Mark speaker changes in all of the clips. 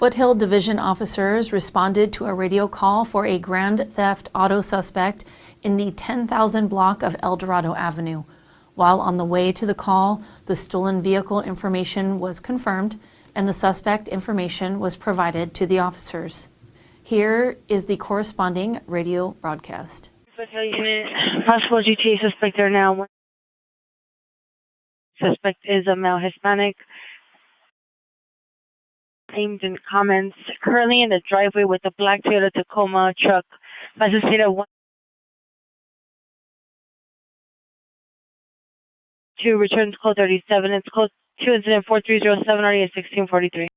Speaker 1: Foothill Division officers responded to a radio call for a grand theft auto suspect in the 10,000 block of El Dorado Avenue. While on the way to the call, the stolen vehicle information was confirmed and the suspect information was provided to the officers. Here is the corresponding radio broadcast.
Speaker 2: Foothill unit, possible GTA suspect there now. Suspect is a male Hispanic. Named in comments, currently in the driveway with a black Toyota Tacoma truck. License plate of 2, returns code 37. It's code 2 incident 4307 RE at 1643.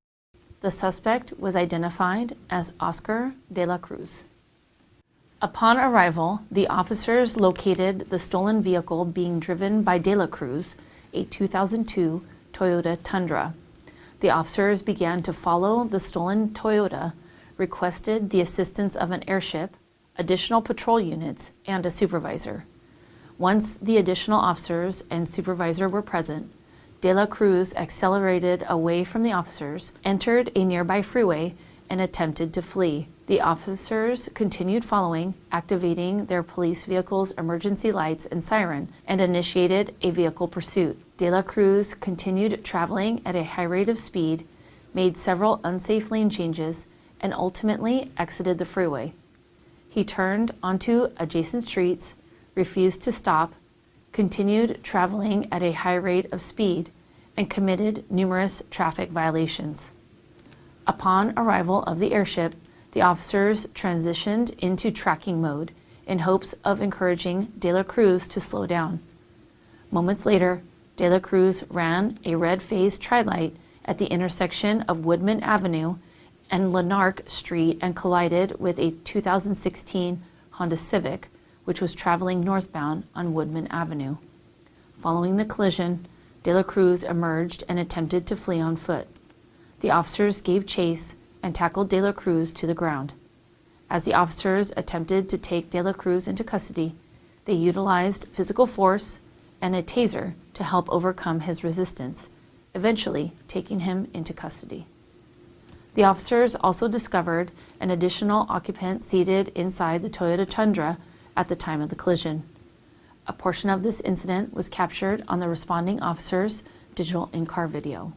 Speaker 1: The suspect was identified as Oscar De La Cruz. Upon arrival, the officers located the stolen vehicle being driven by De La Cruz, a 2002 Toyota Tundra. The officers began to follow the stolen Toyota, requested the assistance of an airship, additional patrol units, and a supervisor. Once the additional officers and supervisor were present, De La Cruz accelerated away from the officers, entered a nearby freeway, and attempted to flee. The officers continued following, activating their police vehicle's emergency lights and siren, and initiated a vehicle pursuit. De La Cruz continued traveling at a high rate of speed, made several unsafe lane changes, and ultimately exited the freeway. He turned onto adjacent streets, refused to stop, continued traveling at a high rate of speed, and committed numerous traffic violations. Upon arrival of the airship, the officers transitioned into tracking mode in hopes of encouraging De La Cruz to slow down. Moments later, De La Cruz ran a red-phase tri-light at the intersection of Woodman Avenue and Lanark Street and collided with a 2016 Honda Civic, which was traveling northbound on Woodman Avenue. Following the collision, De La Cruz emerged and attempted to flee on foot. The officers gave chase and tackled De La Cruz to the ground. As the officers attempted to take De La Cruz into custody, they utilized physical force and a taser to help overcome his resistance, eventually taking him into custody. The officers also discovered an additional occupant seated inside the Toyota Tundra at the time of the collision. A portion of this incident was captured on the responding officer's digital in-car video.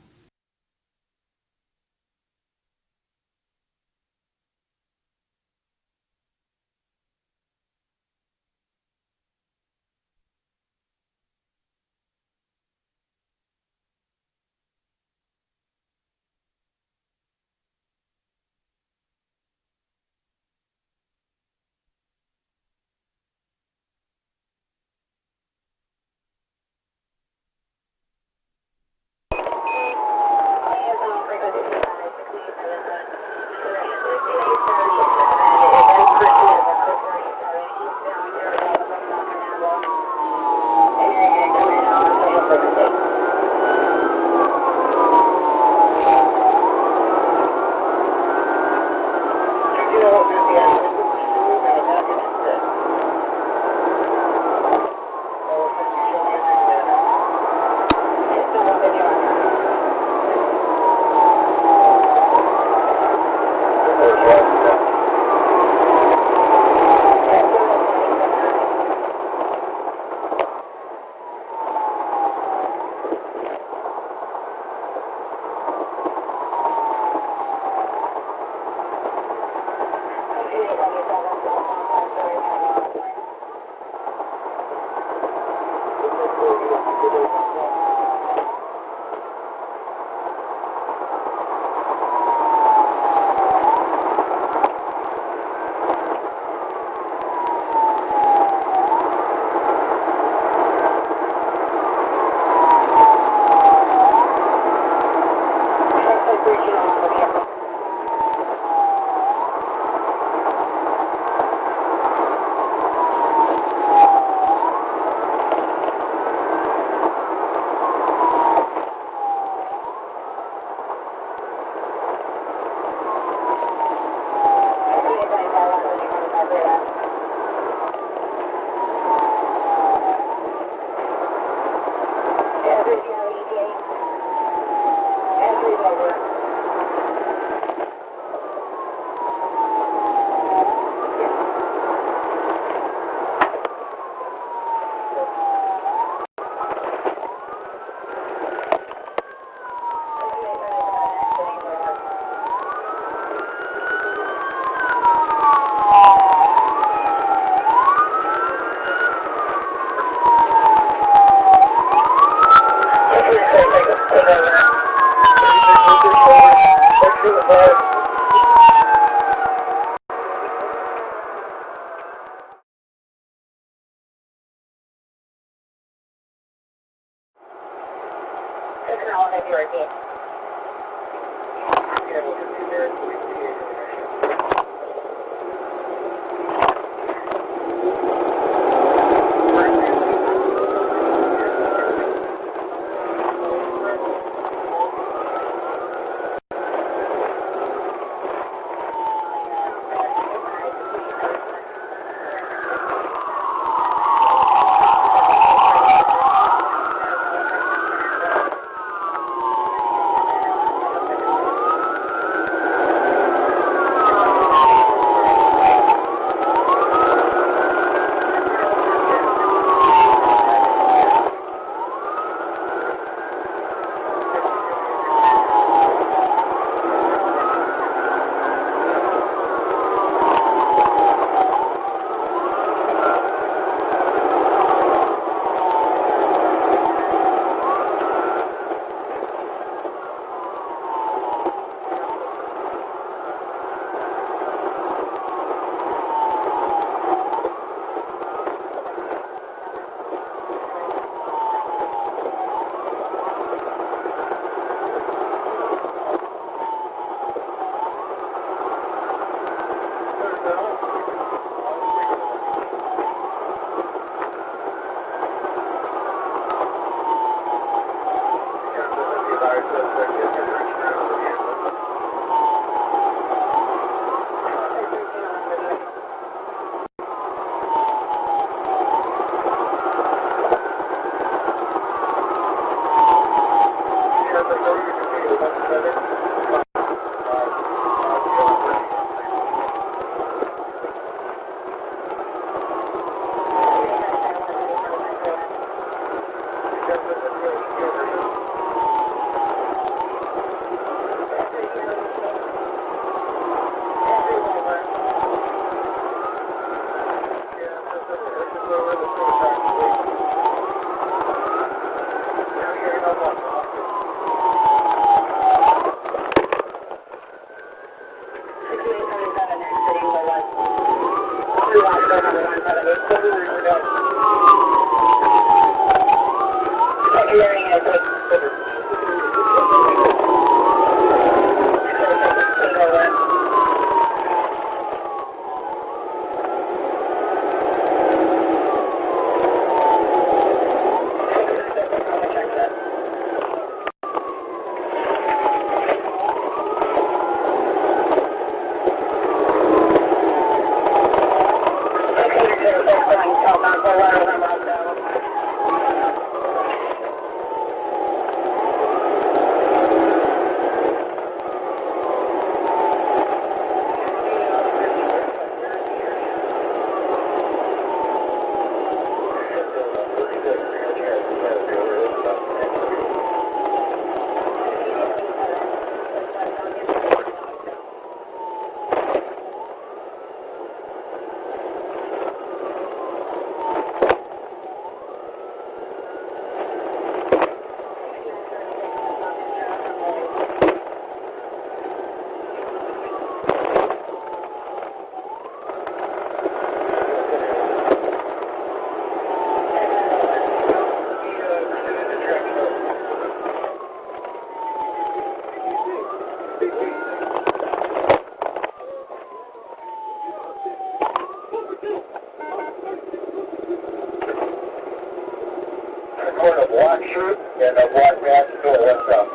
Speaker 3: wearing a black shirt and a black mask to the left side.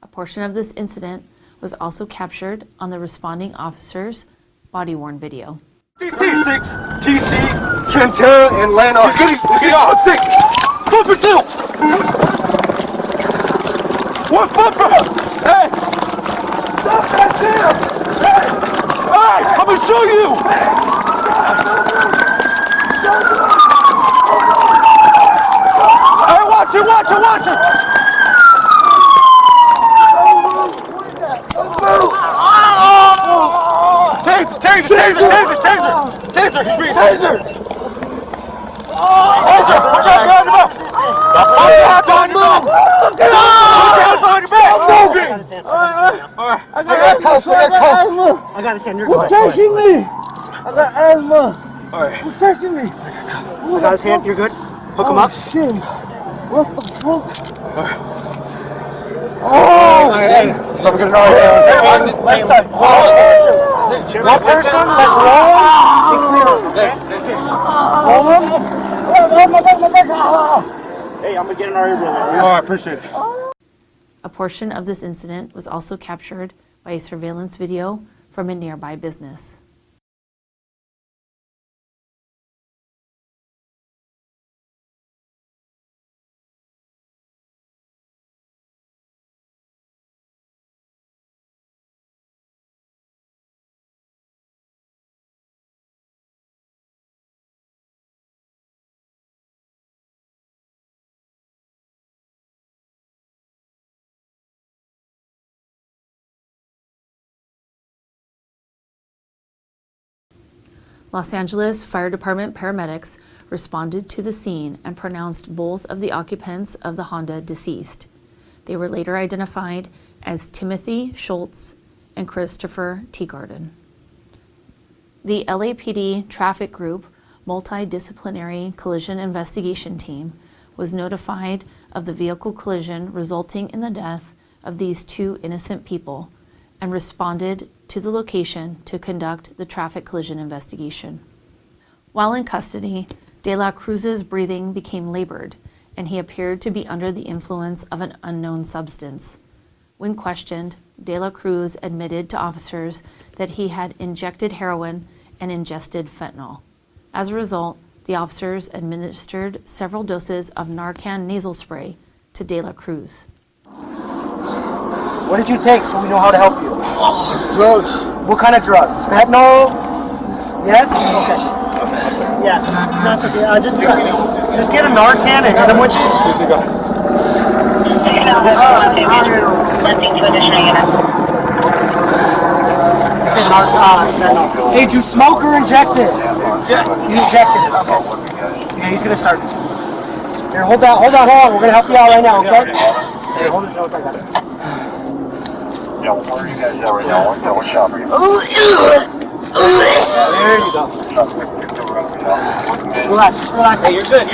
Speaker 1: A portion of this incident was also captured on the responding officer's body-worn video.
Speaker 4: DC6, TC, Kentera, and Lanark. He's getting out. 6. Foothill. 1 foot from him. Hey. Stop that damn. Hey. Hey, I'm gonna show you. Hey, watch it, watch it, watch it. Taser, he's reading. Taser! Taser! Watch out behind your back! Watch out behind your back! Watch out behind your back! Moving! Alright. I got asthma!
Speaker 5: I got his hand. You're
Speaker 6: Who's
Speaker 5: good.
Speaker 6: touching me? I got asthma!
Speaker 4: Alright.
Speaker 6: Who's touching me?
Speaker 5: I got his hand. You're good. Hook him up.
Speaker 6: Shit. What the fuck?
Speaker 4: Hey, so we're gonna go left side.
Speaker 5: One person, let's roll. Hey, I'm gonna get an RA roll.
Speaker 4: Alright, appreciate it.
Speaker 1: A portion of this incident was also captured by a surveillance video from a nearby business. Los Angeles Fire Department paramedics responded to the scene and pronounced both of the occupants of the Honda deceased. They were later identified as Timothy Schultz and Christopher Teagarden. The LAPD Traffic Group Multidisciplinary Collision Investigation Team was notified of the vehicle collision resulting in the death of these two innocent people and responded to the location to conduct the traffic collision investigation. While in custody, De La Cruz's breathing became labored, and he appeared to be under the influence of an unknown substance. When questioned, De La Cruz admitted to officers that he had injected heroin and ingested fentanyl. As a result, the officers administered several doses of Narcan nasal spray to De La Cruz.
Speaker 5: What did you take so we know how to help you?
Speaker 6: Drugs.
Speaker 5: What kind of drugs? Fentanyl? Yes? Okay. Yeah, that's okay. Just get a Narcan and hit him with fentanyl. Hey, did you smoke or inject it? You injected it. Okay. Yeah, he's gonna start. Here, hold on. We're gonna help you out right now, okay? Here, hold this nose like that.
Speaker 3: Yeah, where are you guys at right now? What shop are you?
Speaker 5: There you go. Relax. Hey, you're good.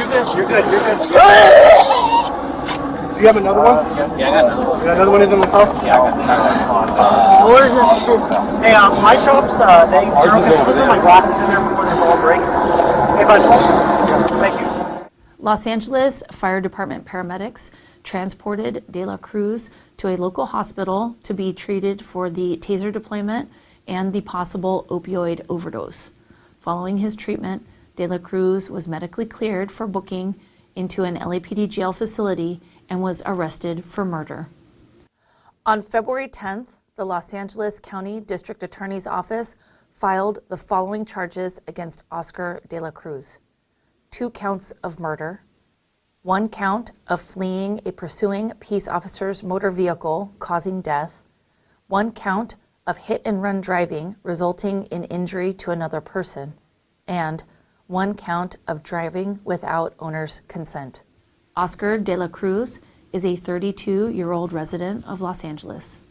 Speaker 5: Do you have another one?
Speaker 6: Yeah, I got another one.
Speaker 5: Another one is in the car?
Speaker 6: Yeah, I got another one.
Speaker 5: Where's this shit? Hey, my shop's, they zero. Can someone put my glasses in there before they all break? Hey, bud, thank you.
Speaker 1: Los Angeles Fire Department paramedics transported De La Cruz to a local hospital to be treated for the taser deployment and the possible opioid overdose. Following his treatment, De La Cruz was medically cleared for booking into an LAPD jail facility and was arrested for murder. On February 10th, the Los Angeles County District Attorney's Office filed the following charges against Oscar De La Cruz: 2 counts of murder, 1 count of fleeing a pursuing peace officer's motor vehicle causing death, 1 count of hit-and-run driving resulting in injury to another person, and 1 count of driving without owner's consent. Oscar De La Cruz is a 32-year-old resident of Los Angeles.